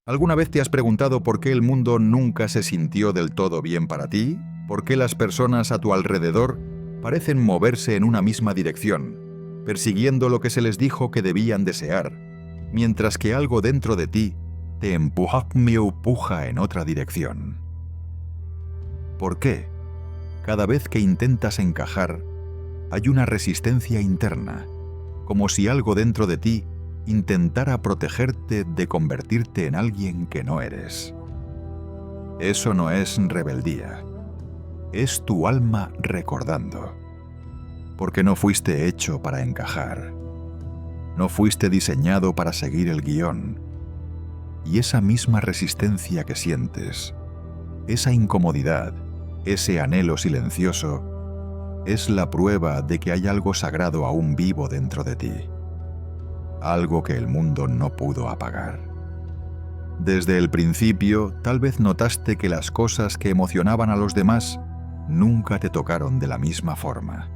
¿Alguna vez te has preguntado por qué el mundo nunca se sintió del todo bien para ti? ¿Por qué las personas a tu alrededor parecen moverse en una misma dirección, persiguiendo lo que se les dijo que debían desear, mientras que algo dentro de ti te empuja en otra dirección? ¿Por qué? Cada vez que intentas encajar, hay una resistencia interna, como si algo dentro de ti intentara protegerte de convertirte en alguien que no eres. Eso no es rebeldía, es tu alma recordando, porque no fuiste hecho para encajar, no fuiste diseñado para seguir el guión, y esa misma resistencia que sientes, esa incomodidad, ese anhelo silencioso, es la prueba de que hay algo sagrado aún vivo dentro de ti. Algo que el mundo no pudo apagar. Desde el principio, tal vez notaste que las cosas que emocionaban a los demás nunca te tocaron de la misma forma.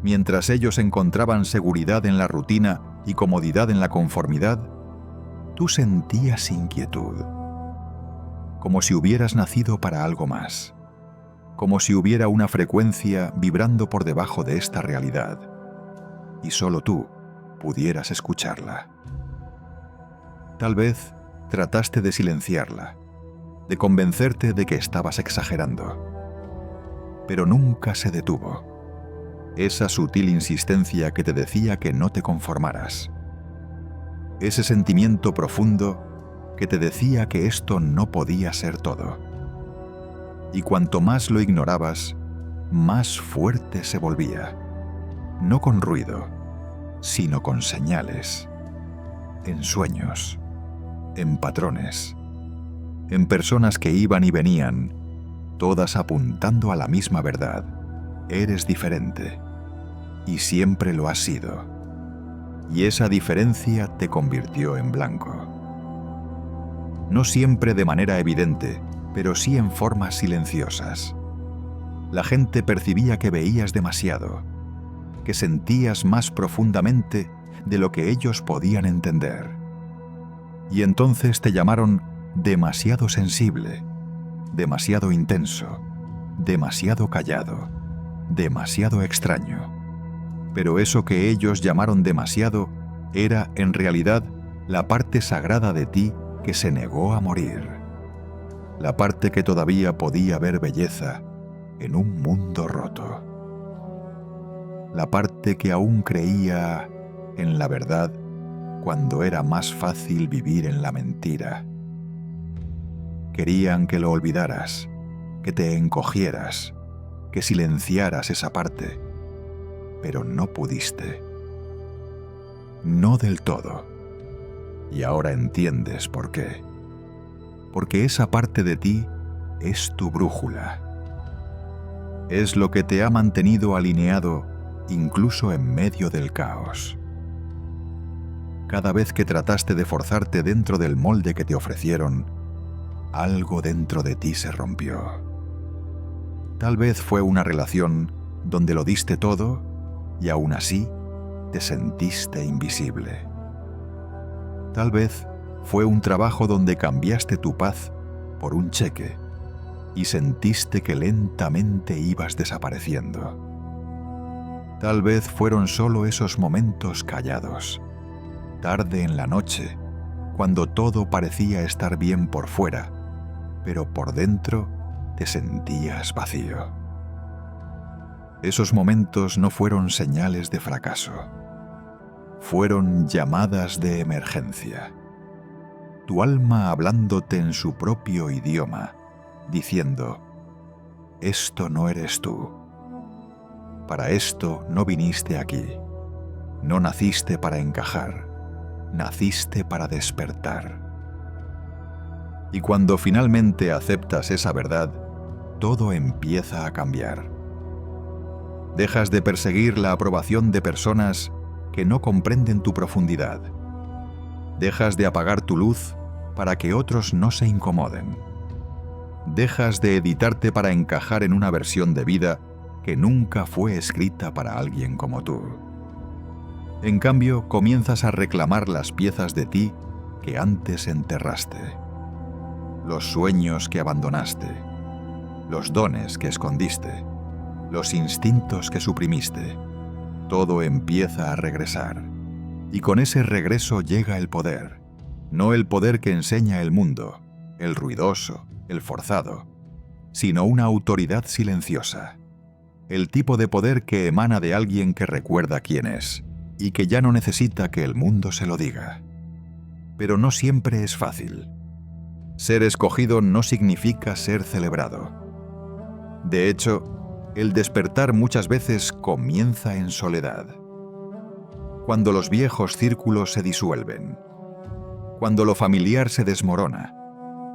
Mientras ellos encontraban seguridad en la rutina y comodidad en la conformidad, tú sentías inquietud. Como si hubieras nacido para algo más. Como si hubiera una frecuencia vibrando por debajo de esta realidad. Y solo tú pudieras escucharla. Tal vez trataste de silenciarla, de convencerte de que estabas exagerando. Pero nunca se detuvo. Esa sutil insistencia que te decía que no te conformaras. Ese sentimiento profundo que te decía que esto no podía ser todo. Y cuanto más lo ignorabas, más fuerte se volvía. No con ruido, sino con señales, en sueños, en patrones, en personas que iban y venían, todas apuntando a la misma verdad. Eres diferente, y siempre lo has sido, y esa diferencia te convirtió en blanco. No siempre de manera evidente, pero sí en formas silenciosas. La gente percibía que veías demasiado, que sentías más profundamente de lo que ellos podían entender. Y entonces te llamaron demasiado sensible, demasiado intenso, demasiado callado, demasiado extraño. Pero eso que ellos llamaron demasiado era, en realidad, la parte sagrada de ti que se negó a morir. La parte que todavía podía ver belleza en un mundo roto. La parte que aún creía en la verdad cuando era más fácil vivir en la mentira. Querían que lo olvidaras, que te encogieras, que silenciaras esa parte, pero no pudiste. No del todo. Y ahora entiendes por qué. Porque esa parte de ti es tu brújula. Es lo que te ha mantenido alineado incluso en medio del caos. Cada vez que trataste de forzarte dentro del molde que te ofrecieron, algo dentro de ti se rompió. Tal vez fue una relación donde lo diste todo y aún así te sentiste invisible. Tal vez fue un trabajo donde cambiaste tu paz por un cheque y sentiste que lentamente ibas desapareciendo. Tal vez fueron solo esos momentos callados, tarde en la noche, cuando todo parecía estar bien por fuera, pero por dentro te sentías vacío. Esos momentos no fueron señales de fracaso, fueron llamadas de emergencia. Tu alma hablándote en su propio idioma, diciendo: esto no eres tú. Para esto no viniste aquí. No naciste para encajar. Naciste para despertar. Y cuando finalmente aceptas esa verdad, todo empieza a cambiar. Dejas de perseguir la aprobación de personas que no comprenden tu profundidad. Dejas de apagar tu luz para que otros no se incomoden. Dejas de editarte para encajar en una versión de vida que nunca fue escrita para alguien como tú. En cambio, comienzas a reclamar las piezas de ti que antes enterraste, los sueños que abandonaste, los dones que escondiste, los instintos que suprimiste. Todo empieza a regresar. Y con ese regreso llega el poder. No el poder que enseña el mundo, el ruidoso, el forzado, sino una autoridad silenciosa. El tipo de poder que emana de alguien que recuerda quién es y que ya no necesita que el mundo se lo diga. Pero no siempre es fácil. Ser escogido no significa ser celebrado. De hecho, el despertar muchas veces comienza en soledad. Cuando los viejos círculos se disuelven, cuando lo familiar se desmorona,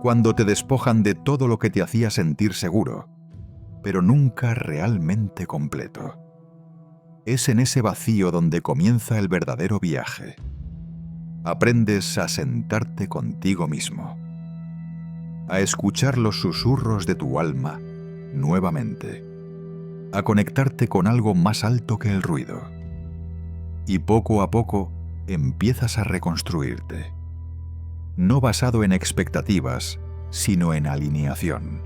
cuando te despojan de todo lo que te hacía sentir seguro, pero nunca realmente completo. Es en ese vacío donde comienza el verdadero viaje. Aprendes a sentarte contigo mismo, a escuchar los susurros de tu alma nuevamente, a conectarte con algo más alto que el ruido. Y poco a poco empiezas a reconstruirte, no basado en expectativas, sino en alineación,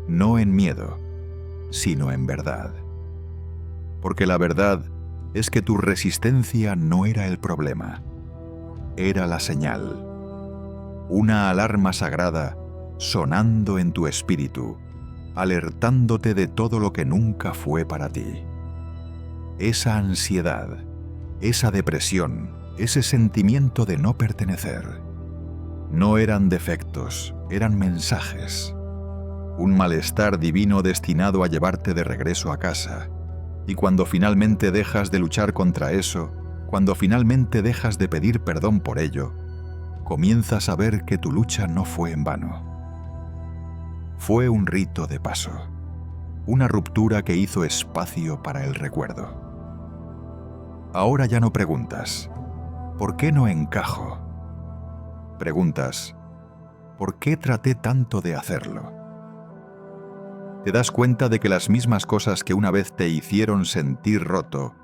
no en miedo, sino en verdad. Porque la verdad es que tu resistencia no era el problema, era la señal, una alarma sagrada sonando en tu espíritu, alertándote de todo lo que nunca fue para ti. Esa ansiedad, esa depresión, ese sentimiento de no pertenecer, no eran defectos, eran mensajes. Un malestar divino destinado a llevarte de regreso a casa. Y cuando finalmente dejas de luchar contra eso, cuando finalmente dejas de pedir perdón por ello, comienzas a ver que tu lucha no fue en vano. Fue un rito de paso, una ruptura que hizo espacio para el recuerdo. Ahora ya no preguntas, ¿por qué no encajo? Preguntas, ¿por qué traté tanto de hacerlo? Te das cuenta de que las mismas cosas que una vez te hicieron sentir roto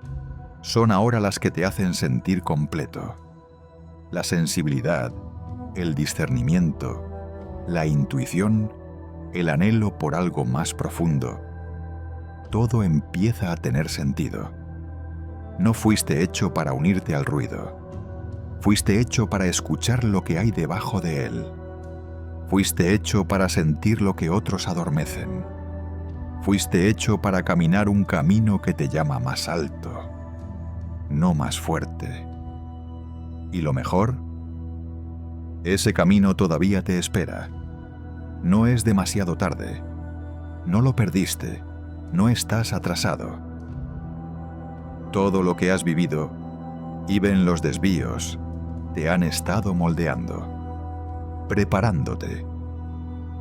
son ahora las que te hacen sentir completo. La sensibilidad, el discernimiento, la intuición, el anhelo por algo más profundo. Todo empieza a tener sentido. No fuiste hecho para unirte al ruido. Fuiste hecho para escuchar lo que hay debajo de él. Fuiste hecho para sentir lo que otros adormecen. Fuiste hecho para caminar un camino que te llama más alto, no más fuerte. ¿Y lo mejor? Ese camino todavía te espera. No es demasiado tarde. No lo perdiste. No estás atrasado. Todo lo que has vivido, y ven los desvíos, te han estado moldeando, preparándote,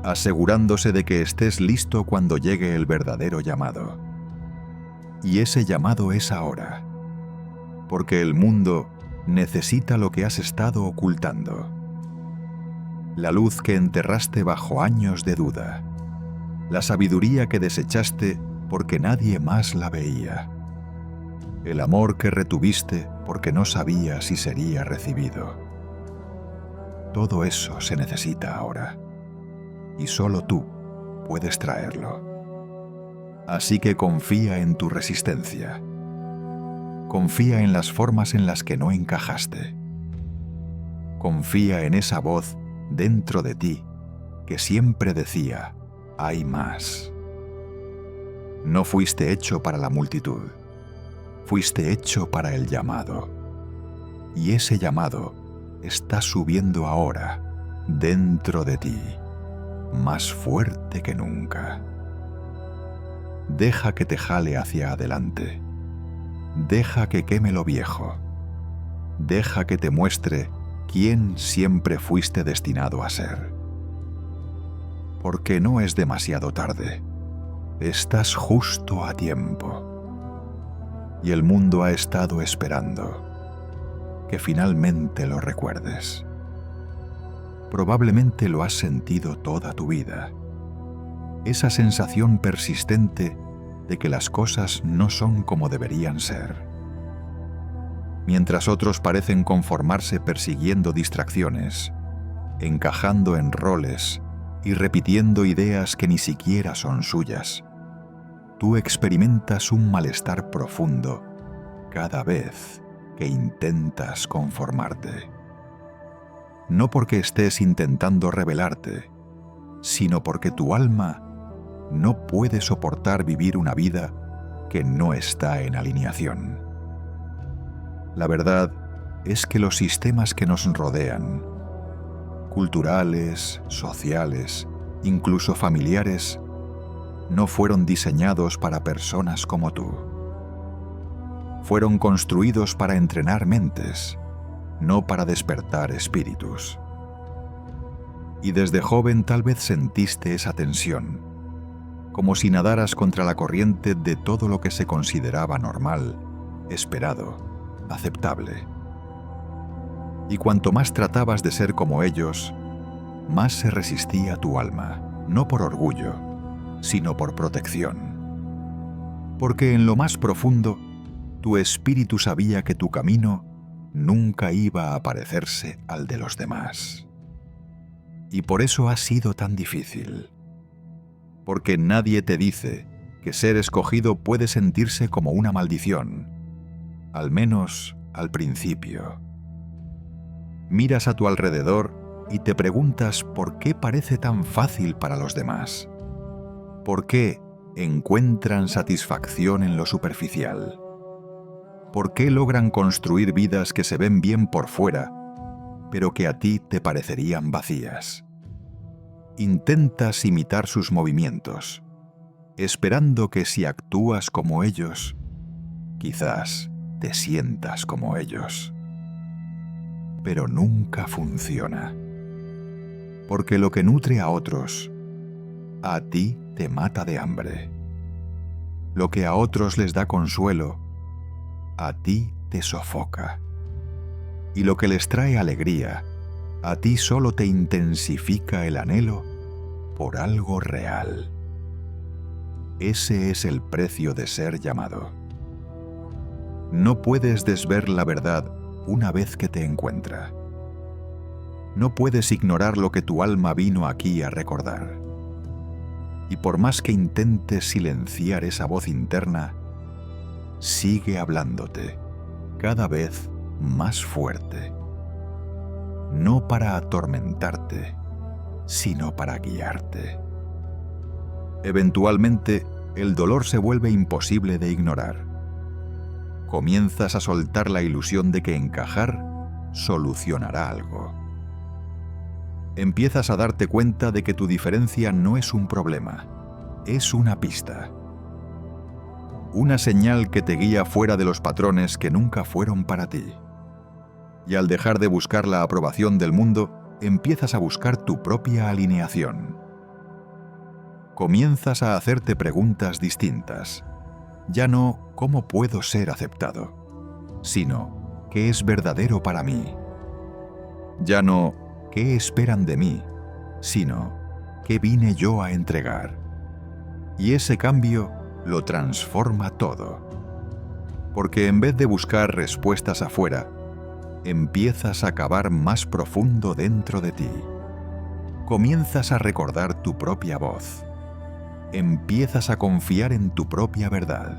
asegurándose de que estés listo cuando llegue el verdadero llamado. Y ese llamado es ahora, porque el mundo necesita lo que has estado ocultando. La luz que enterraste bajo años de duda, la sabiduría que desechaste porque nadie más la veía, el amor que retuviste porque no sabías si sería recibido. Todo eso se necesita ahora. Y solo tú puedes traerlo. Así que confía en tu resistencia. Confía en las formas en las que no encajaste. Confía en esa voz dentro de ti que siempre decía, hay más. No fuiste hecho para la multitud. Fuiste hecho para el llamado. Y ese llamado está subiendo ahora dentro de ti, más fuerte que nunca. Deja que te jale hacia adelante. Deja que queme lo viejo. Deja que te muestre quién siempre fuiste destinado a ser. Porque no es demasiado tarde. Estás justo a tiempo. Y el mundo ha estado esperando que finalmente lo recuerdes. Probablemente lo has sentido toda tu vida. Esa sensación persistente de que las cosas no son como deberían ser. mientras otros parecen conformarse persiguiendo distracciones, encajando en roles y repitiendo ideas que ni siquiera son suyas. Tú experimentas un malestar profundo cada vez que intentas conformarte. No porque estés intentando rebelarte, sino porque tu alma no puede soportar vivir una vida que no está en alineación. La verdad es que los sistemas que nos rodean, culturales, sociales, incluso familiares, no fueron diseñados para personas como tú. Fueron construidos para entrenar mentes, no para despertar espíritus. Y desde joven tal vez sentiste esa tensión, como si nadaras contra la corriente de todo lo que se consideraba normal, esperado, aceptable. Y cuanto más tratabas de ser como ellos, más se resistía tu alma, no por orgullo, sino por protección. Porque en lo más profundo, tu espíritu sabía que tu camino nunca iba a parecerse al de los demás. Y por eso ha sido tan difícil. Porque nadie te dice que ser escogido puede sentirse como una maldición, al menos al principio. Miras a tu alrededor y te preguntas por qué parece tan fácil para los demás. ¿Por qué encuentran satisfacción en lo superficial? ¿Por qué logran construir vidas que se ven bien por fuera, pero que a ti te parecerían vacías? Intentas imitar sus movimientos, esperando que si actúas como ellos, quizás te sientas como ellos. Pero nunca funciona. Porque lo que nutre a otros, a ti te mata de hambre. Lo que a otros les da consuelo, a ti te sofoca. Y lo que les trae alegría, a ti solo te intensifica el anhelo por algo real. Ese es el precio de ser llamado. No puedes desver la verdad una vez que te encuentra. No puedes ignorar lo que tu alma vino aquí a recordar. Y por más que intentes silenciar esa voz interna, sigue hablándote cada vez más fuerte. No para atormentarte, sino para guiarte. Eventualmente, el dolor se vuelve imposible de ignorar. Comienzas a soltar la ilusión de que encajar solucionará algo. Empiezas a darte cuenta de que tu diferencia no es un problema, es una pista. Una señal que te guía fuera de los patrones que nunca fueron para ti. Y al dejar de buscar la aprobación del mundo, empiezas a buscar tu propia alineación. Comienzas a hacerte preguntas distintas. Ya no ¿cómo puedo ser aceptado?, sino ¿qué es verdadero para mí? Ya no ¿qué esperan de mí?, sino ¿qué vine yo a entregar? Y ese cambio lo transforma todo. Porque en vez de buscar respuestas afuera, empiezas a cavar más profundo dentro de ti. Comienzas a recordar tu propia voz. Empiezas a confiar en tu propia verdad.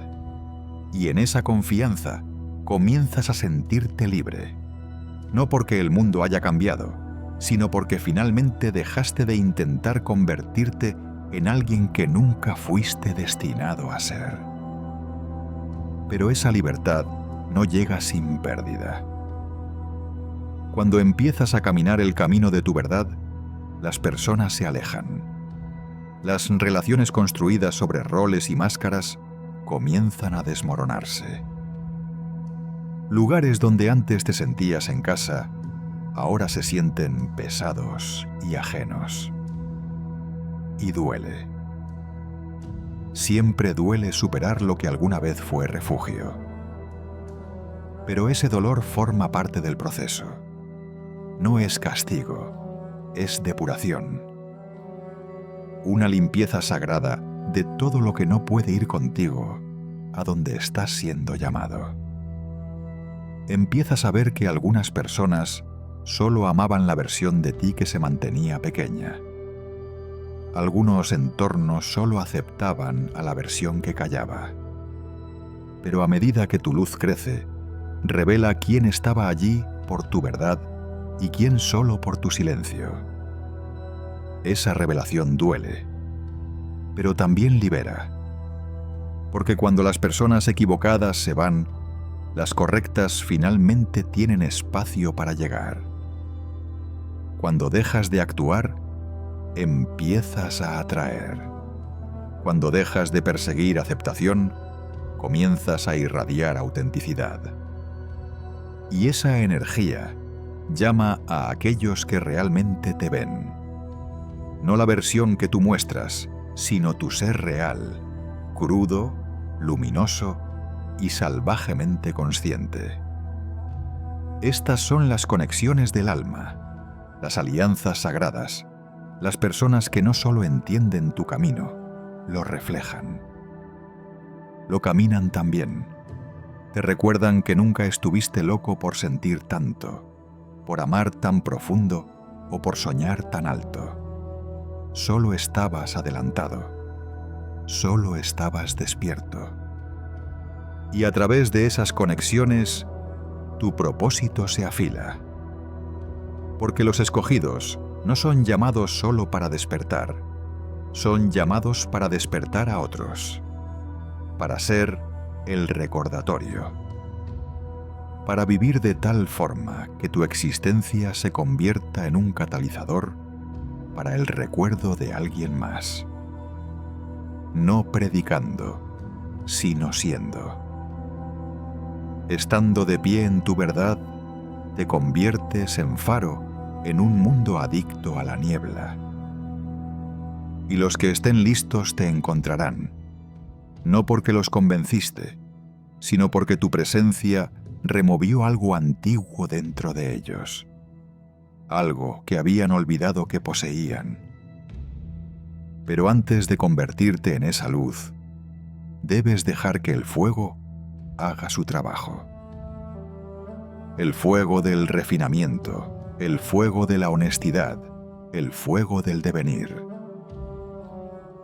Y en esa confianza comienzas a sentirte libre. No porque el mundo haya cambiado, sino porque finalmente dejaste de intentar convertirte en alguien que nunca fuiste destinado a ser. Pero esa libertad no llega sin pérdida. Cuando empiezas a caminar el camino de tu verdad, las personas se alejan. Las relaciones construidas sobre roles y máscaras comienzan a desmoronarse. Lugares donde antes te sentías en casa, ahora se sienten pesados y ajenos. Y duele. Siempre duele superar lo que alguna vez fue refugio. Pero ese dolor forma parte del proceso. No es castigo, es depuración. Una limpieza sagrada de todo lo que no puede ir contigo a donde estás siendo llamado. empiezas a ver que algunas personas solo amaban la versión de ti que se mantenía pequeña. Algunos entornos solo aceptaban a la versión que callaba. Pero a medida que tu luz crece, revela quién estaba allí por tu verdad y quién solo por tu silencio. Esa revelación duele, pero también libera. Porque cuando las personas equivocadas se van, las correctas finalmente tienen espacio para llegar. Cuando dejas de actuar, empiezas a atraer. Cuando dejas de perseguir aceptación, comienzas a irradiar autenticidad. Y esa energía llama a aquellos que realmente te ven. No la versión que tú muestras, sino tu ser real, crudo, luminoso y salvajemente consciente. Estas son las conexiones del alma, las alianzas sagradas, las personas que no solo entienden tu camino, lo reflejan. Lo caminan también. Te recuerdan que nunca estuviste loco por sentir tanto, por amar tan profundo o por soñar tan alto. Solo estabas adelantado. Solo estabas despierto. Y a través de esas conexiones, tu propósito se afila. Porque los escogidos no son llamados solo para despertar, son llamados para despertar a otros, para ser el recordatorio, para vivir de tal forma que tu existencia se convierta en un catalizador para el recuerdo de alguien más. No predicando, sino siendo. Estando de pie en tu verdad, te conviertes en faro en un mundo adicto a la niebla. Y los que estén listos te encontrarán, no porque los convenciste, sino porque tu presencia removió algo antiguo dentro de ellos, algo que habían olvidado que poseían. Pero antes de convertirte en esa luz, debes dejar que el fuego haga su trabajo. El fuego del refinamiento, el fuego de la honestidad, el fuego del devenir.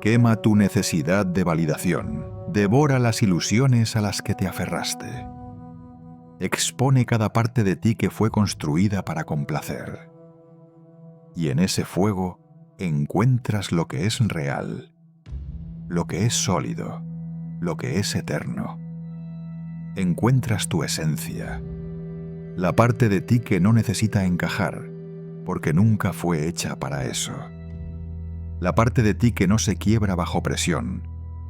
Quema tu necesidad de validación, devora las ilusiones a las que te aferraste. Expone cada parte de ti que fue construida para complacer. Y en ese fuego encuentras lo que es real, lo que es sólido, lo que es eterno. Encuentras tu esencia, la parte de ti que no necesita encajar, porque nunca fue hecha para eso. La parte de ti que no se quiebra bajo presión,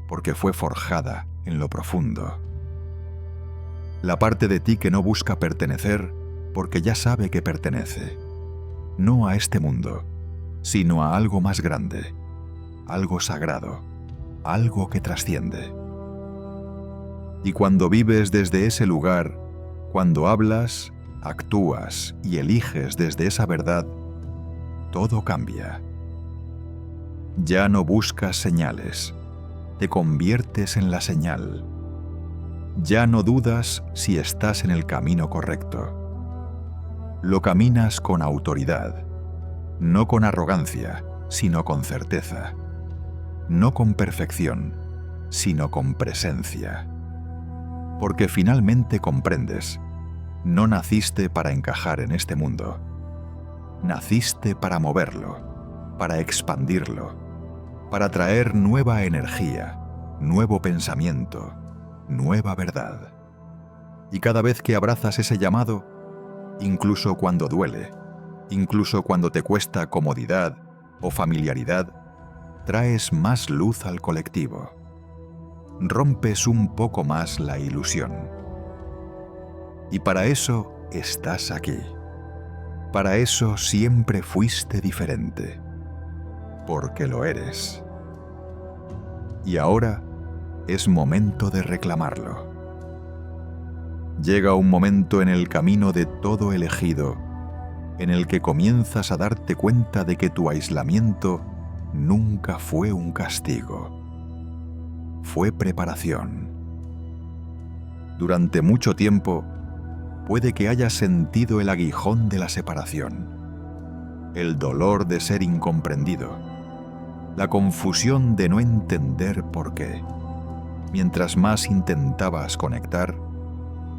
porque fue forjada en lo profundo. La parte de ti que no busca pertenecer, porque ya sabe que pertenece, no a este mundo, sino a algo más grande, algo sagrado, algo que trasciende. Y cuando vives desde ese lugar, cuando hablas, actúas y eliges desde esa verdad, todo cambia. Ya no buscas señales, te conviertes en la señal. Ya no dudas si estás en el camino correcto. Lo caminas con autoridad, no con arrogancia, sino con certeza. No con perfección, sino con presencia. Porque finalmente comprendes, no naciste para encajar en este mundo. Naciste para moverlo, para expandirlo, para traer nueva energía, nuevo pensamiento, nueva verdad. Y cada vez que abrazas ese llamado, incluso cuando duele, incluso cuando te cuesta comodidad o familiaridad, traes más luz al colectivo. Rompes un poco más la ilusión. Y para eso estás aquí. Para eso siempre fuiste diferente. Porque lo eres. Y ahora es momento de reclamarlo. Llega un momento en el camino de todo elegido en el que comienzas a darte cuenta de que tu aislamiento nunca fue un castigo. Fue preparación. Durante mucho tiempo, puede que hayas sentido el aguijón de la separación, el dolor de ser incomprendido, la confusión de no entender por qué. Mientras más intentabas conectar,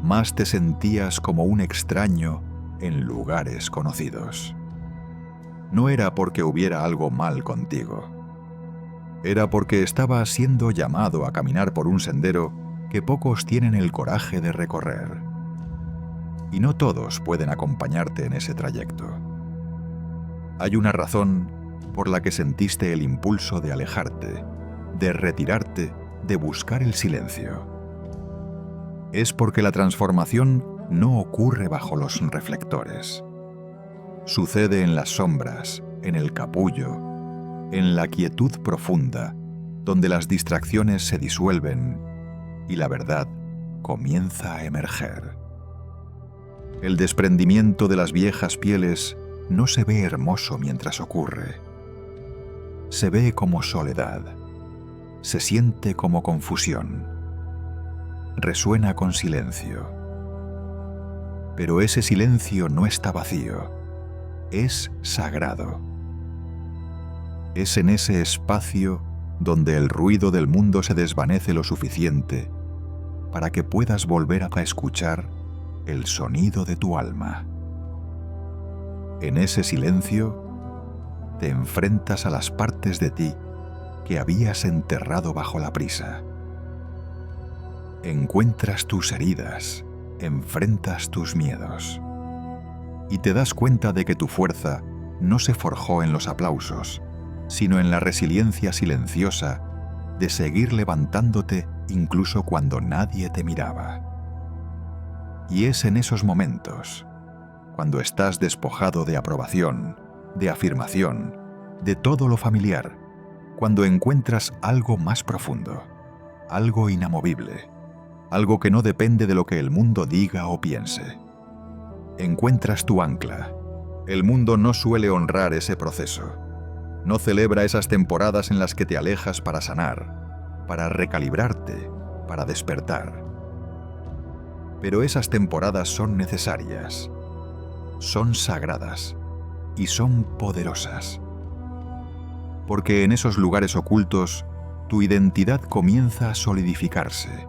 más te sentías como un extraño en lugares conocidos. No era porque hubiera algo mal contigo. Era porque estabas siendo llamado a caminar por un sendero que pocos tienen el coraje de recorrer. Y no todos pueden acompañarte en ese trayecto. Hay una razón por la que sentiste el impulso de alejarte, de retirarte, de buscar el silencio. Es porque la transformación no ocurre bajo los reflectores. Sucede en las sombras, en el capullo, en la quietud profunda, donde las distracciones se disuelven y la verdad comienza a emerger. El desprendimiento de las viejas pieles no se ve hermoso mientras ocurre. Se ve como soledad. Se siente como confusión. Resuena con silencio. Pero ese silencio no está vacío. Es sagrado. Es en ese espacio donde el ruido del mundo se desvanece lo suficiente para que puedas volver a escuchar el sonido de tu alma. En ese silencio te enfrentas a las partes de ti que habías enterrado bajo la prisa. Encuentras tus heridas, enfrentas tus miedos y te das cuenta de que tu fuerza no se forjó en los aplausos, sino en la resiliencia silenciosa de seguir levantándote incluso cuando nadie te miraba. Y es en esos momentos, cuando estás despojado de aprobación, de afirmación, de todo lo familiar, cuando encuentras algo más profundo, algo inamovible, algo que no depende de lo que el mundo diga o piense. Encuentras tu ancla. El mundo no suele honrar ese proceso. No celebra esas temporadas en las que te alejas para sanar, para recalibrarte, para despertar. Pero esas temporadas son necesarias, son sagradas y son poderosas. Porque en esos lugares ocultos, tu identidad comienza a solidificarse.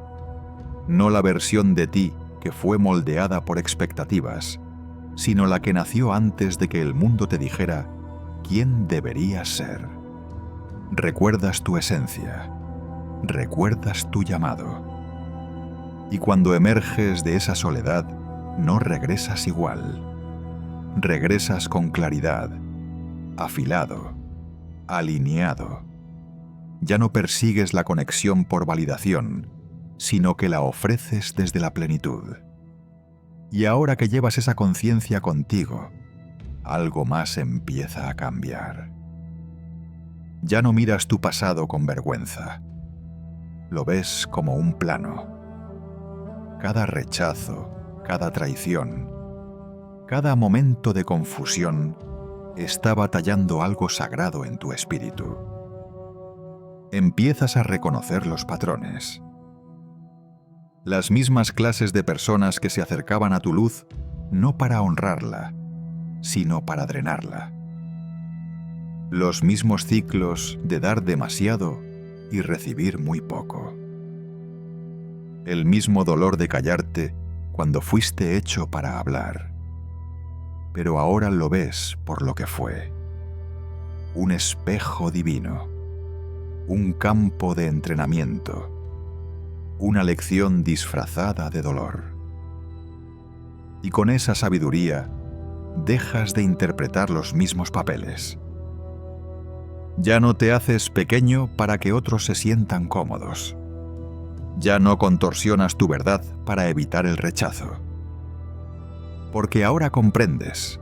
No la versión de ti que fue moldeada por expectativas, sino la que nació antes de que el mundo te dijera quién deberías ser. Recuerdas tu esencia, recuerdas tu llamado. Y cuando emerges de esa soledad, no regresas igual. Regresas con claridad, afilado, alineado. Ya no persigues la conexión por validación, sino que la ofreces desde la plenitud. Y ahora que llevas esa conciencia contigo, algo más empieza a cambiar. Ya no miras tu pasado con vergüenza. Lo ves como un plano. Cada rechazo, cada traición, cada momento de confusión está batallando algo sagrado en tu espíritu. Empiezas a reconocer los patrones. Las mismas clases de personas que se acercaban a tu luz no para honrarla, sino para drenarla. Los mismos ciclos de dar demasiado y recibir muy poco. El mismo dolor de callarte cuando fuiste hecho para hablar. Pero ahora lo ves por lo que fue. Un espejo divino. Un campo de entrenamiento. Una lección disfrazada de dolor. Y con esa sabiduría, dejas de interpretar los mismos papeles. Ya no te haces pequeño para que otros se sientan cómodos. Ya no contorsionas tu verdad para evitar el rechazo. Porque ahora comprendes,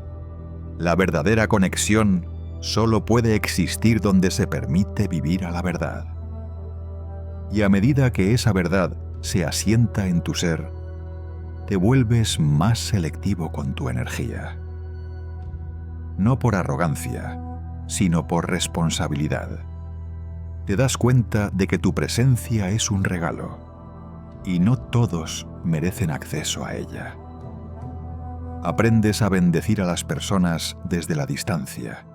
la verdadera conexión solo puede existir donde se permite vivir a la verdad. Y a medida que esa verdad se asienta en tu ser, te vuelves más selectivo con tu energía. No por arrogancia, sino por responsabilidad. Te das cuenta de que tu presencia es un regalo, y no todos merecen acceso a ella. Aprendes a bendecir a las personas desde la distancia,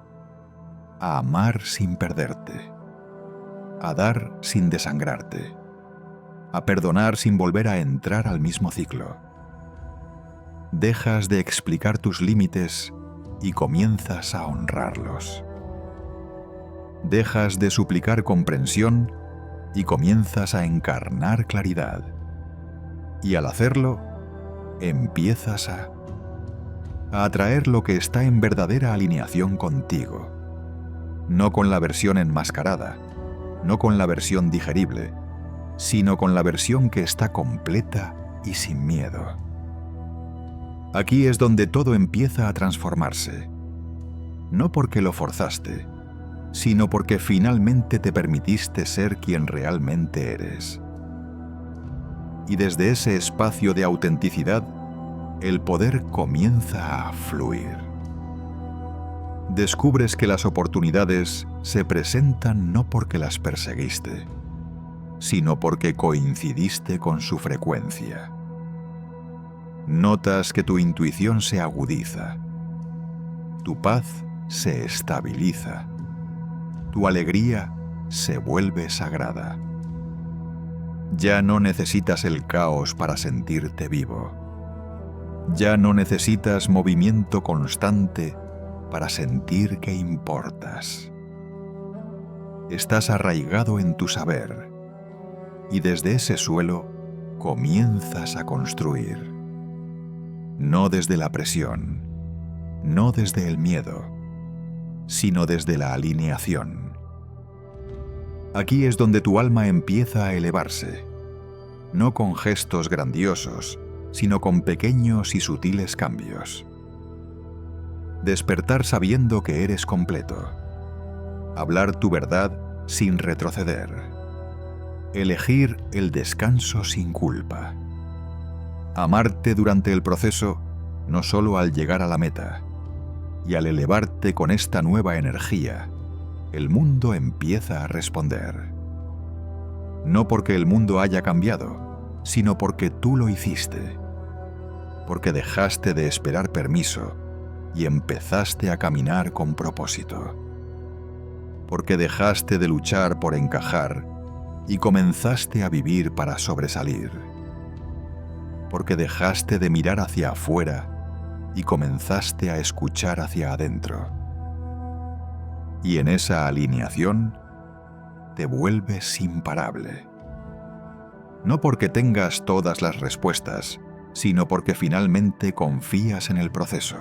a amar sin perderte, a dar sin desangrarte, a perdonar sin volver a entrar al mismo ciclo. Dejas de explicar tus límites y comienzas a honrarlos. Dejas de suplicar comprensión y comienzas a encarnar claridad. Y al hacerlo, empiezas a atraer lo que está en verdadera alineación contigo. No con la versión enmascarada, no con la versión digerible, sino con la versión que está completa y sin miedo. Aquí es donde todo empieza a transformarse. No porque lo forzaste, sino porque finalmente te permitiste ser quien realmente eres. Y desde ese espacio de autenticidad, el poder comienza a fluir. Descubres que las oportunidades se presentan no porque las perseguiste, sino porque coincidiste con su frecuencia. Notas que tu intuición se agudiza, tu paz se estabiliza, tu alegría se vuelve sagrada. Ya no necesitas el caos para sentirte vivo. Ya no necesitas movimiento constante para sentir que importas. Estás arraigado en tu saber y desde ese suelo comienzas a construir. No desde la presión, no desde el miedo, sino desde la alineación. Aquí es donde tu alma empieza a elevarse, no con gestos grandiosos, sino con pequeños y sutiles cambios. Despertar sabiendo que eres completo. Hablar tu verdad sin retroceder. Elegir el descanso sin culpa. Amarte durante el proceso, no solo al llegar a la meta. Y al elevarte con esta nueva energía, el mundo empieza a responder. No porque el mundo haya cambiado, sino porque tú lo hiciste. Porque dejaste de esperar permiso y empezaste a caminar con propósito. Porque dejaste de luchar por encajar y comenzaste a vivir para sobresalir. Porque dejaste de mirar hacia afuera y comenzaste a escuchar hacia adentro. Y en esa alineación te vuelves imparable. No porque tengas todas las respuestas, sino porque finalmente confías en el proceso.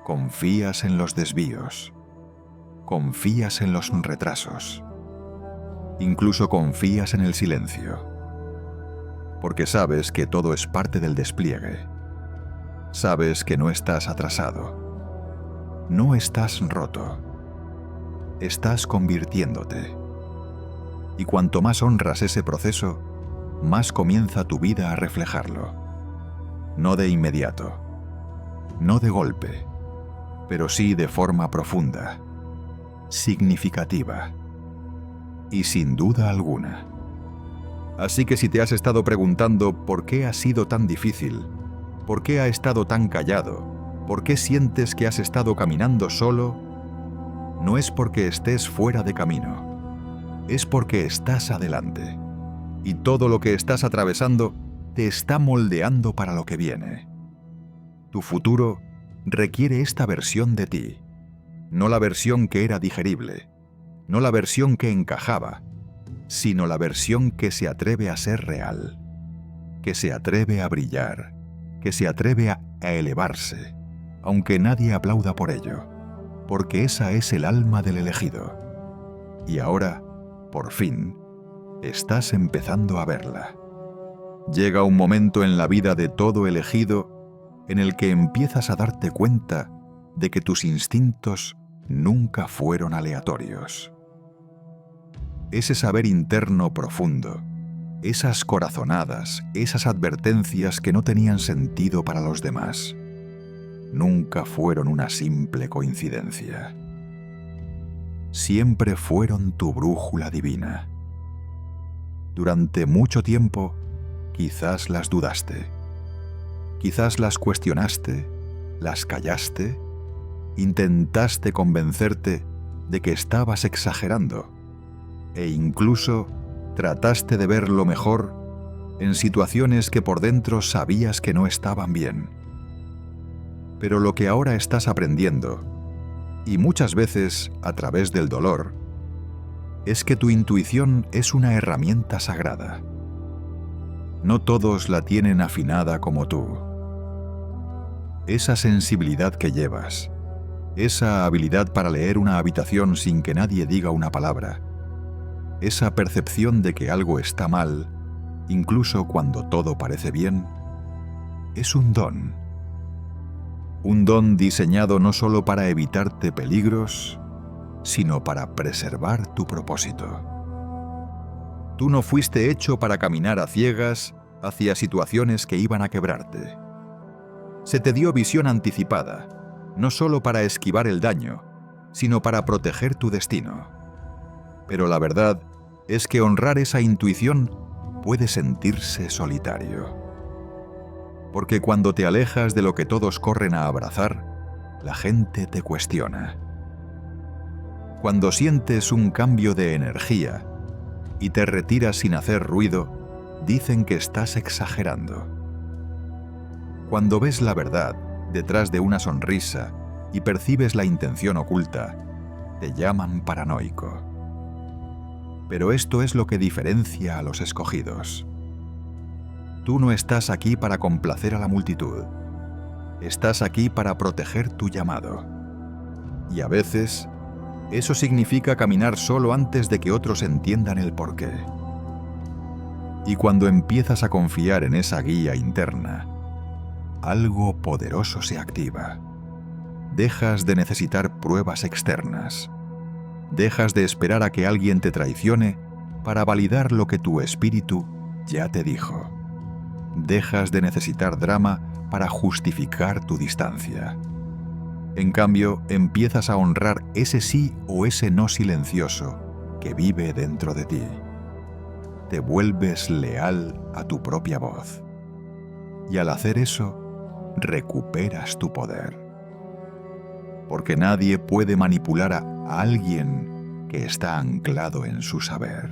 Confías en los desvíos. Confías en los retrasos. Incluso confías en el silencio. Porque sabes que todo es parte del despliegue. Sabes que no estás atrasado. No estás roto. Estás convirtiéndote. Y cuanto más honras ese proceso, más comienza tu vida a reflejarlo. No de inmediato, no de golpe, pero sí de forma profunda, significativa y sin duda alguna. Así que si te has estado preguntando por qué ha sido tan difícil, por qué ha estado tan callado, por qué sientes que has estado caminando solo, no es porque estés fuera de camino, es porque estás adelante. Y todo lo que estás atravesando te está moldeando para lo que viene. Tu futuro requiere esta versión de ti, no la versión que era digerible, no la versión que encajaba, sino la versión que se atreve a ser real, que se atreve a brillar, que se atreve a elevarse, aunque nadie aplauda por ello, porque esa es el alma del elegido. Y ahora, por fin, estás empezando a verla. Llega un momento en la vida de todo elegido en el que empiezas a darte cuenta de que tus instintos nunca fueron aleatorios. Ese saber interno profundo, esas corazonadas, esas advertencias que no tenían sentido para los demás, nunca fueron una simple coincidencia. Siempre fueron tu brújula divina. Durante mucho tiempo, quizás las dudaste. Quizás las cuestionaste, las callaste, intentaste convencerte de que estabas exagerando e incluso trataste de ver lo mejor en situaciones que por dentro sabías que no estaban bien. Pero lo que ahora estás aprendiendo, y muchas veces a través del dolor, es que tu intuición es una herramienta sagrada. No todos la tienen afinada como tú. Esa sensibilidad que llevas, esa habilidad para leer una habitación sin que nadie diga una palabra, esa percepción de que algo está mal, incluso cuando todo parece bien, es un don. Un don diseñado no solo para evitarte peligros, sino para preservar tu propósito. Tú no fuiste hecho para caminar a ciegas hacia situaciones que iban a quebrarte. Se te dio visión anticipada, no solo para esquivar el daño, sino para proteger tu destino. Pero la verdad es que honrar esa intuición puede sentirse solitario. Porque cuando te alejas de lo que todos corren a abrazar, la gente te cuestiona. Cuando sientes un cambio de energía y te retiras sin hacer ruido, dicen que estás exagerando. Cuando ves la verdad detrás de una sonrisa y percibes la intención oculta, te llaman paranoico. Pero esto es lo que diferencia a los escogidos. Tú no estás aquí para complacer a la multitud. Estás aquí para proteger tu llamado. Y a veces, eso significa caminar solo antes de que otros entiendan el porqué. Y cuando empiezas a confiar en esa guía interna, algo poderoso se activa. Dejas de necesitar pruebas externas. Dejas de esperar a que alguien te traicione para validar lo que tu espíritu ya te dijo. Dejas de necesitar drama para justificar tu distancia. En cambio, empiezas a honrar ese sí o ese no silencioso que vive dentro de ti. Te vuelves leal a tu propia voz. Y al hacer eso, recuperas tu poder. Porque nadie puede manipular a alguien que está anclado en su saber.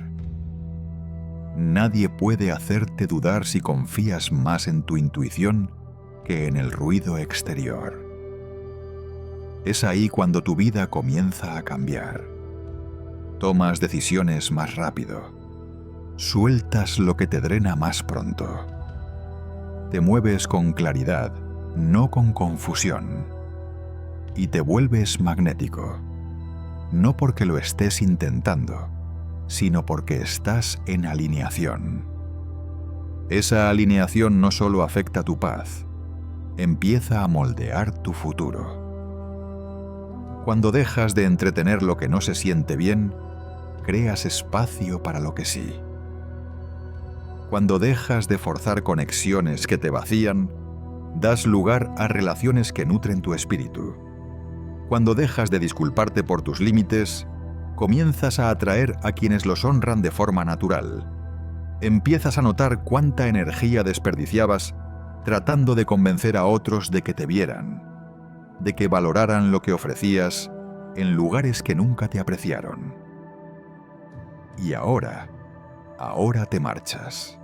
Nadie puede hacerte dudar si confías más en tu intuición que en el ruido exterior. Es ahí cuando tu vida comienza a cambiar. Tomas decisiones más rápido. Sueltas lo que te drena más pronto. Te mueves con claridad, no con confusión. Y te vuelves magnético. No porque lo estés intentando, sino porque estás en alineación. Esa alineación no solo afecta tu paz, empieza a moldear tu futuro. Cuando dejas de entretener lo que no se siente bien, creas espacio para lo que sí. Cuando dejas de forzar conexiones que te vacían, das lugar a relaciones que nutren tu espíritu. Cuando dejas de disculparte por tus límites, comienzas a atraer a quienes los honran de forma natural. Empiezas a notar cuánta energía desperdiciabas tratando de convencer a otros de que te vieran, de que valoraran lo que ofrecías en lugares que nunca te apreciaron. Y ahora te marchas.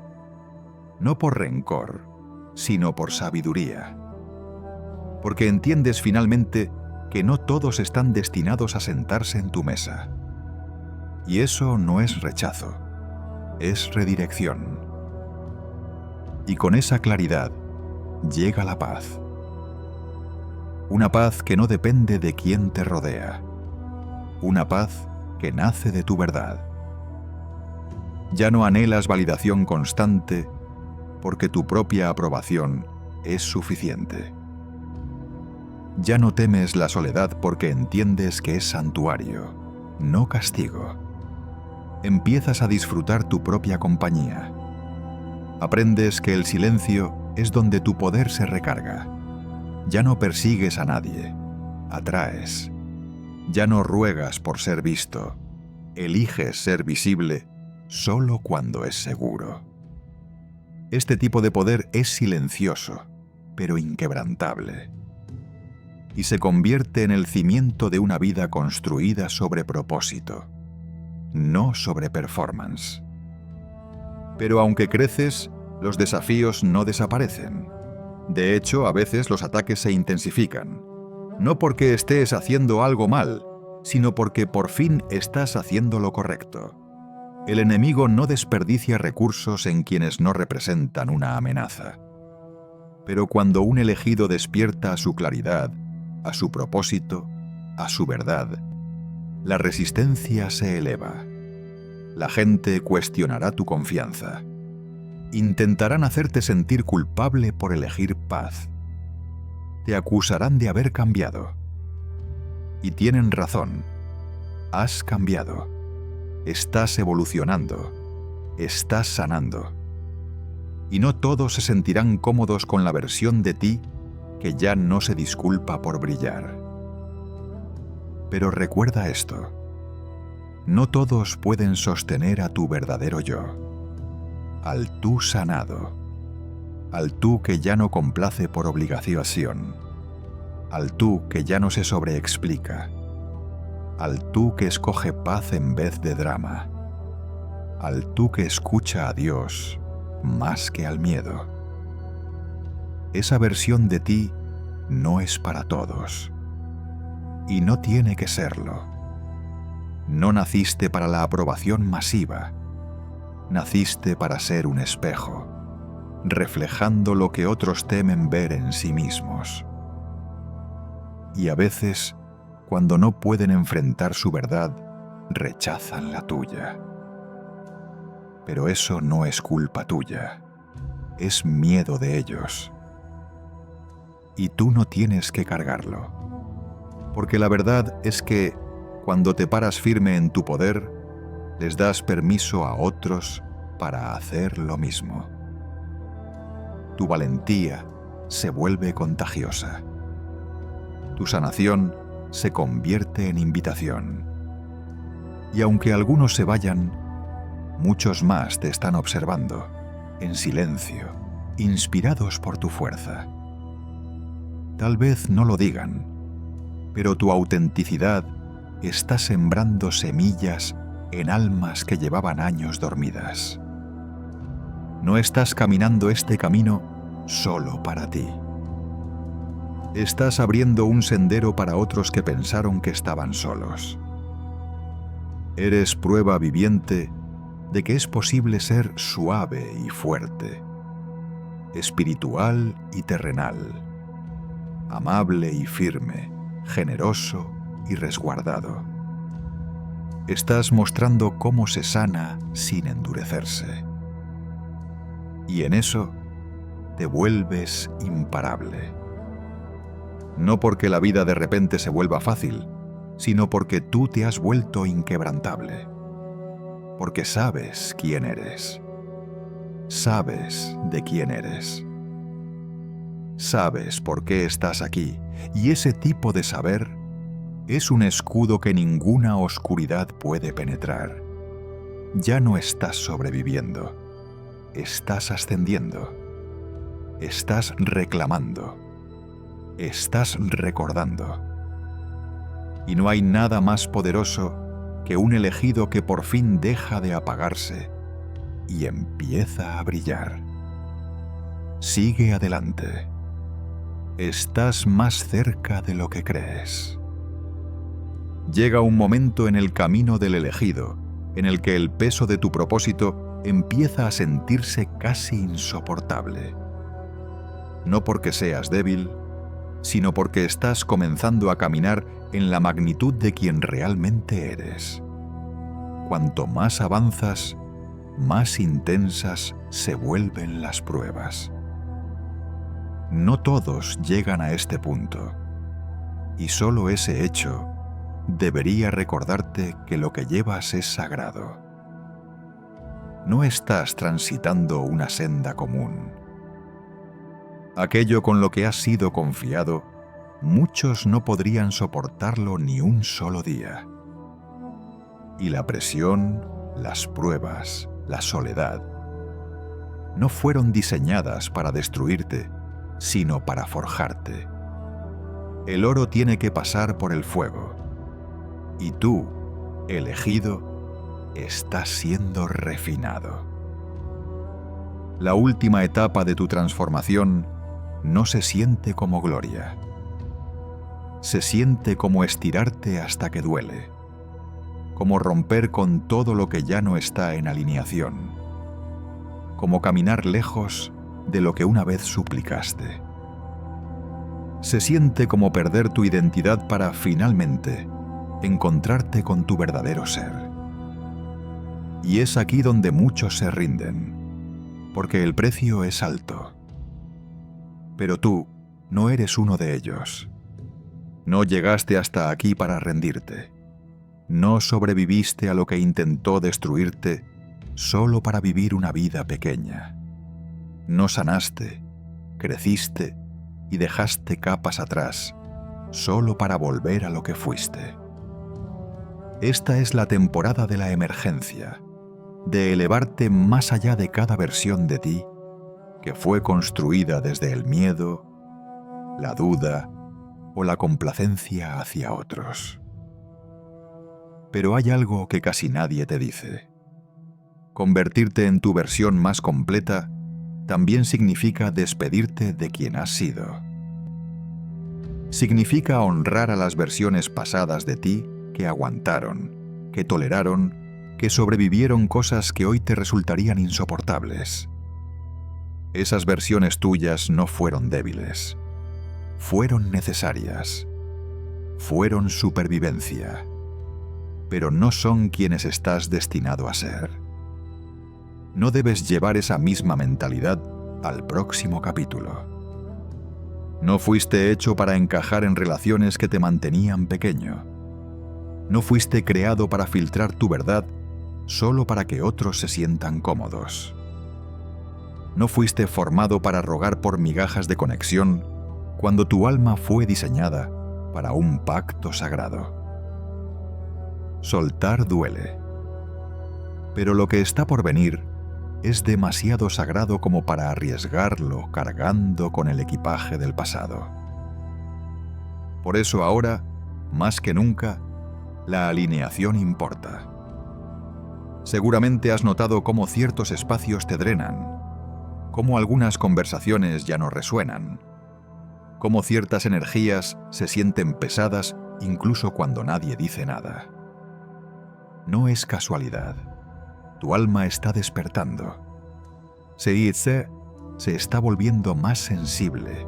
No por rencor, sino por sabiduría. Porque entiendes finalmente que no todos están destinados a sentarse en tu mesa. Y eso no es rechazo, es redirección. Y con esa claridad llega la paz. Una paz que no depende de quién te rodea. Una paz que nace de tu verdad. Ya no anhelas validación constante porque tu propia aprobación es suficiente. Ya no temes la soledad porque entiendes que es santuario, no castigo. Empiezas a disfrutar tu propia compañía. Aprendes que el silencio es donde tu poder se recarga. Ya no persigues a nadie, atraes. Ya no ruegas por ser visto, eliges ser visible solo cuando es seguro. Este tipo de poder es silencioso, pero inquebrantable. Y se convierte en el cimiento de una vida construida sobre propósito, no sobre performance. Pero aunque creces, los desafíos no desaparecen. De hecho, a veces los ataques se intensifican. No porque estés haciendo algo mal, sino porque por fin estás haciendo lo correcto. El enemigo no desperdicia recursos en quienes no representan una amenaza. Pero cuando un elegido despierta a su claridad, a su propósito, a su verdad, la resistencia se eleva. La gente cuestionará tu confianza. Intentarán hacerte sentir culpable por elegir paz. Te acusarán de haber cambiado. Y tienen razón. Has cambiado. Estás evolucionando. Estás sanando. Y no todos se sentirán cómodos con la versión de ti que ya no se disculpa por brillar. Pero recuerda esto. No todos pueden sostener a tu verdadero yo. Al tú sanado. Al tú que ya no complace por obligación. Al tú que ya no se sobreexplica. Al tú que escoge paz en vez de drama. Al tú que escucha a Dios más que al miedo. Esa versión de ti no es para todos. Y no tiene que serlo. No naciste para la aprobación masiva. Naciste para ser un espejo, reflejando lo que otros temen ver en sí mismos. Y a veces, cuando no pueden enfrentar su verdad, rechazan la tuya. Pero eso no es culpa tuya, es miedo de ellos. Y tú no tienes que cargarlo. Porque la verdad es que, cuando te paras firme en tu poder, les das permiso a otros para hacer lo mismo. Tu valentía se vuelve contagiosa. Tu sanación se convierte en invitación. Y aunque algunos se vayan, muchos más te están observando, en silencio, inspirados por tu fuerza. Tal vez no lo digan, pero tu autenticidad está sembrando semillas en almas que llevaban años dormidas. No estás caminando este camino solo para ti. Estás abriendo un sendero para otros que pensaron que estaban solos. Eres prueba viviente de que es posible ser suave y fuerte, espiritual y terrenal, amable y firme, generoso y resguardado. Estás mostrando cómo se sana sin endurecerse. Y en eso te vuelves imparable. No porque la vida de repente se vuelva fácil, sino porque tú te has vuelto inquebrantable. Porque sabes quién eres. Sabes de quién eres. Sabes por qué estás aquí, y ese tipo de saber es un escudo que ninguna oscuridad puede penetrar. Ya no estás sobreviviendo, estás ascendiendo, estás reclamando, estás recordando. Y no hay nada más poderoso que un elegido que por fin deja de apagarse y empieza a brillar. Sigue adelante. Estás más cerca de lo que crees. Llega un momento en el camino del elegido, en el que el peso de tu propósito empieza a sentirse casi insoportable. No porque seas débil, sino porque estás comenzando a caminar en la magnitud de quien realmente eres. Cuanto más avanzas, más intensas se vuelven las pruebas. No todos llegan a este punto, y solo ese hecho debería recordarte que lo que llevas es sagrado. No estás transitando una senda común. Aquello con lo que has sido confiado, muchos no podrían soportarlo ni un solo día. Y la presión, las pruebas, la soledad, no fueron diseñadas para destruirte, sino para forjarte. El oro tiene que pasar por el fuego. Y tú, elegido, estás siendo refinado. La última etapa de tu transformación no se siente como gloria. Se siente como estirarte hasta que duele, como romper con todo lo que ya no está en alineación, como caminar lejos de lo que una vez suplicaste. Se siente como perder tu identidad para finalmente encontrarte con tu verdadero ser. Y es aquí donde muchos se rinden, porque el precio es alto. Pero tú no eres uno de ellos. No llegaste hasta aquí para rendirte. No sobreviviste a lo que intentó destruirte solo para vivir una vida pequeña. No sanaste, creciste y dejaste capas atrás solo para volver a lo que fuiste. Esta es la temporada de la emergencia, de elevarte más allá de cada versión de ti que fue construida desde el miedo, la duda o la complacencia hacia otros. Pero hay algo que casi nadie te dice. Convertirte en tu versión más completa también significa despedirte de quien has sido. Significa honrar a las versiones pasadas de ti que aguantaron, que toleraron, que sobrevivieron cosas que hoy te resultarían insoportables. Esas versiones tuyas no fueron débiles. Fueron necesarias. Fueron supervivencia. Pero no son quienes estás destinado a ser. No debes llevar esa misma mentalidad al próximo capítulo. No fuiste hecho para encajar en relaciones que te mantenían pequeño. No fuiste creado para filtrar tu verdad solo para que otros se sientan cómodos. No fuiste formado para rogar por migajas de conexión cuando tu alma fue diseñada para un pacto sagrado. Soltar duele. Pero lo que está por venir es demasiado sagrado como para arriesgarlo cargando con el equipaje del pasado. Por eso ahora, más que nunca, la alineación importa. Seguramente has notado cómo ciertos espacios te drenan, cómo algunas conversaciones ya no resuenan, cómo ciertas energías se sienten pesadas incluso cuando nadie dice nada. No es casualidad. Tu alma está despertando. Se está volviendo más sensible,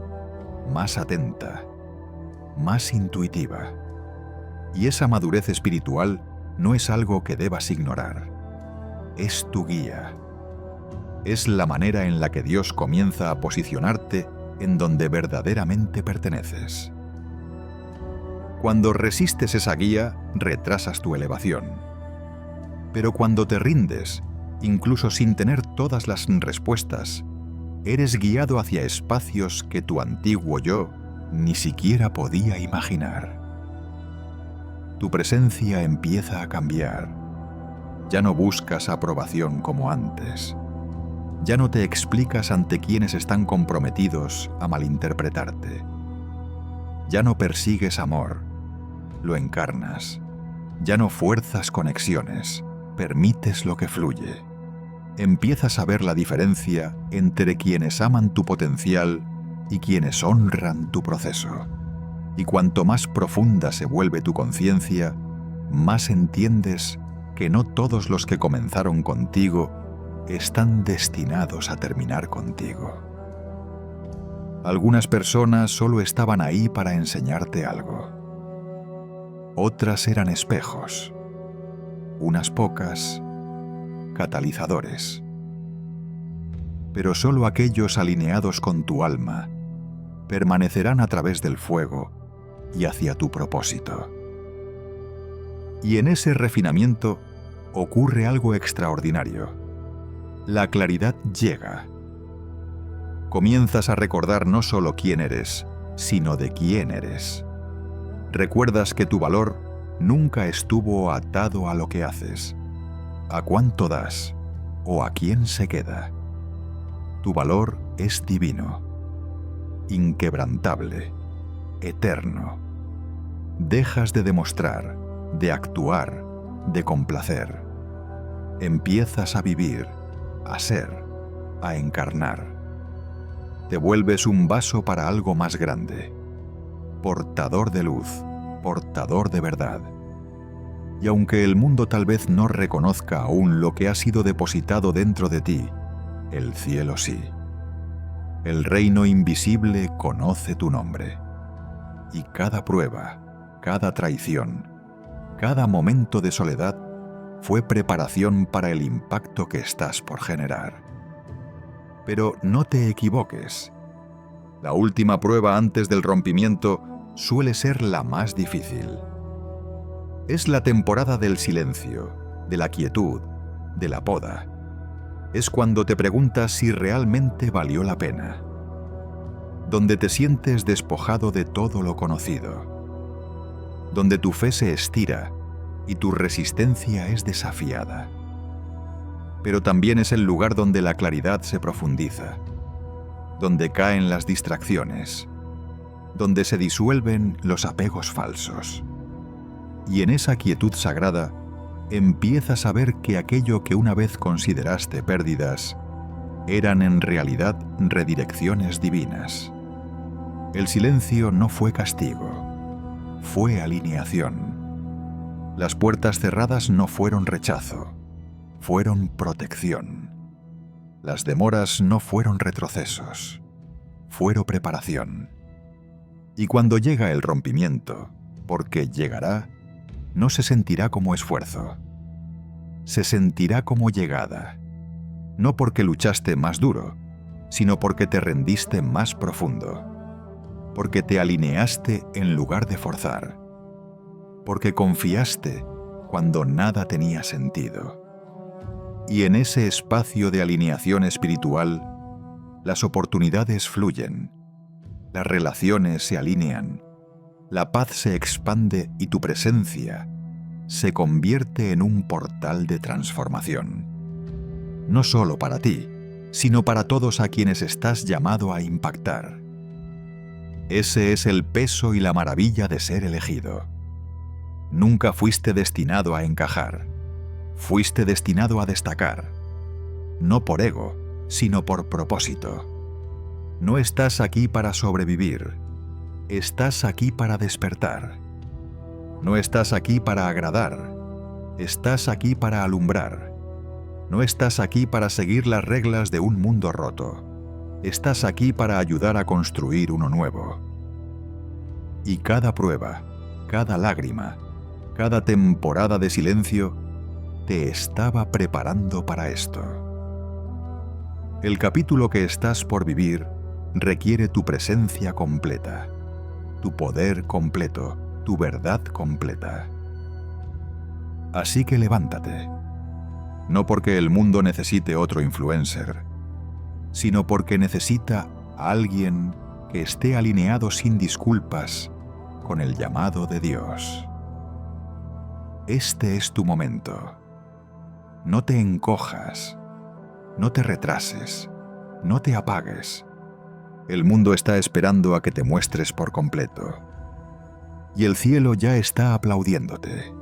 más atenta, más intuitiva. Y esa madurez espiritual no es algo que debas ignorar. Es tu guía. Es la manera en la que Dios comienza a posicionarte en donde verdaderamente perteneces. Cuando resistes esa guía, retrasas tu elevación. Pero cuando te rindes, incluso sin tener todas las respuestas, eres guiado hacia espacios que tu antiguo yo ni siquiera podía imaginar. Tu presencia empieza a cambiar. Ya no buscas aprobación como antes. Ya no te explicas ante quienes están comprometidos a malinterpretarte. Ya no persigues amor, lo encarnas. Ya no fuerzas conexiones, permites lo que fluye. Empiezas a ver la diferencia entre quienes aman tu potencial y quienes honran tu proceso. Y cuanto más profunda se vuelve tu conciencia, más entiendes que no todos los que comenzaron contigo están destinados a terminar contigo. Algunas personas solo estaban ahí para enseñarte algo. Otras eran espejos. Unas pocas, catalizadores. Pero solo aquellos alineados con tu alma permanecerán a través del fuego y hacia tu propósito. Y en ese refinamiento ocurre algo extraordinario. La claridad llega. Comienzas a recordar no solo quién eres, sino de quién eres. Recuerdas que tu valor nunca estuvo atado a lo que haces, a cuánto das o a quién se queda. Tu valor es divino. inquebrantable, eterno. Dejas de demostrar, de actuar, de complacer. Empiezas a vivir, a ser, a encarnar. Te vuelves un vaso para algo más grande, portador de luz, portador de verdad. Y aunque el mundo tal vez no reconozca aún lo que ha sido depositado dentro de ti, el cielo sí. El reino invisible conoce tu nombre. Y cada prueba, cada traición, cada momento de soledad fue preparación para el impacto que estás por generar. Pero no te equivoques. La última prueba antes del rompimiento suele ser la más difícil. Es la temporada del silencio, de la quietud, de la poda. Es cuando te preguntas si realmente valió la pena. Donde te sientes despojado de todo lo conocido. Donde tu fe se estira y tu resistencia es desafiada. Pero también es el lugar donde la claridad se profundiza, donde caen las distracciones, donde se disuelven los apegos falsos. Y en esa quietud sagrada, empiezas a ver que aquello que una vez consideraste pérdidas, eran en realidad redirecciones divinas. El silencio no fue castigo, fue alineación. Las puertas cerradas no fueron rechazo, fueron protección. Las demoras no fueron retrocesos, fueron preparación. Y cuando llega el rompimiento, porque llegará, no se sentirá como esfuerzo. Se sentirá como llegada. No porque luchaste más duro, sino porque te rendiste más profundo. Porque te alineaste en lugar de forzar. Porque confiaste cuando nada tenía sentido. Y en ese espacio de alineación espiritual, las oportunidades fluyen, las relaciones se alinean, la paz se expande y tu presencia se convierte en un portal de transformación. No solo para ti, sino para todos a quienes estás llamado a impactar. Ese es el peso y la maravilla de ser elegido. Nunca fuiste destinado a encajar. Fuiste destinado a destacar. No por ego, sino por propósito. No estás aquí para sobrevivir. Estás aquí para despertar. No estás aquí para agradar. Estás aquí para alumbrar. No estás aquí para seguir las reglas de un mundo roto. Estás aquí para ayudar a construir uno nuevo. Y cada prueba, cada lágrima, cada temporada de silencio te estaba preparando para esto. El capítulo que estás por vivir requiere tu presencia completa, tu poder completo, tu verdad completa. Así que levántate, no porque el mundo necesite otro influencer, sino porque necesita a alguien que esté alineado sin disculpas con el llamado de Dios. Este es tu momento. No te encojas, no te retrases, no te apagues. El mundo está esperando a que te muestres por completo. Y el cielo ya está aplaudiéndote.